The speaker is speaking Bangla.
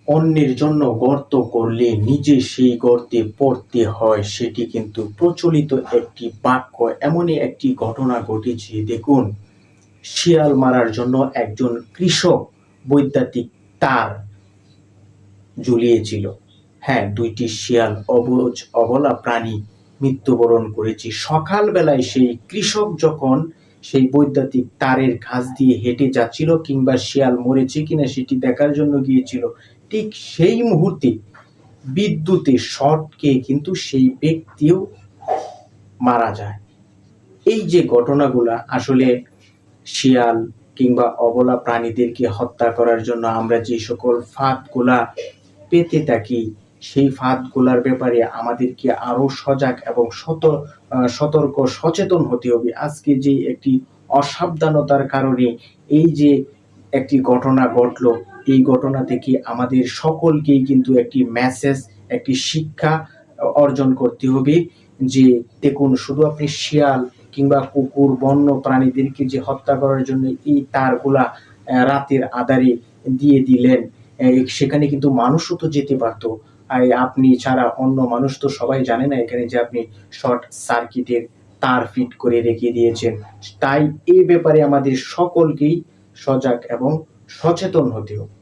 অন্যের জন্য গর্ত করলে নিজে সেই গর্তে পড়তে হয়, সেটি কিন্তু প্রচলিত একটি বাক্য। এমনই একটি ঘটনা ঘটেছে। দেখুন, শিয়াল মারার জন্য একজন কৃষক বৈদ্যুতিক তার ঝুলিয়েছিল। হ্যাঁ, ২টি শিয়াল অবুঝ অবলা প্রাণী মৃত্যুবরণ করেছে। সকালবেলায় সেই কৃষক যখন সেই বৈদ্যুতিক তারের কাছ দিয়ে হেঁটে যাচ্ছিল, কিংবা শিয়াল মরেছে কিনা সেটি দেখার জন্য গিয়েছিল, ঠিক সেই মুহূর্তে বিদ্যুতের শর্ট খেয়ে কিন্তু সেই ব্যক্তিও মারা যায়। এই যে ঘটনাগুলা, আসলে শিয়াল কিংবা অবলা প্রাণীদেরকে হত্যা করার জন্য আমরা যে সকল ফাঁদগুলা পেতে থাকি, সেই ফাঁদগুলার ব্যাপারে আমাদেরকে আরো সজাগ এবং সতর্ক সচেতন হতে হবে। আজকে যে একটি অসাবধানতার কারণে এই যে একটি ঘটনা ঘটলো, এই ঘটনা থেকে আমাদের সকলকেই কিন্তু একটি মেসেজ, একটি শিক্ষা অর্জন করতে হবে। যে দেখুন, শুধু আপনি শিয়াল কিংবা কুকুর, বন্য প্রাণীদেরকে যে হত্যা করার জন্য এই তারগুলা রাতের আধারে দিয়ে দিলেন, সেখানে কিন্তু মানুষও তো যেতে পারতো। আপনি ছাড়া অন্য মানুষ তো সবাই জানে না এখানে যে আপনি শর্ট সার্কিটের তার ফিট করে রেখে দিয়েছেন। তাই এই ব্যাপারে আমাদের সকলকেই সজাগ এবং সচেতন হতে হবে।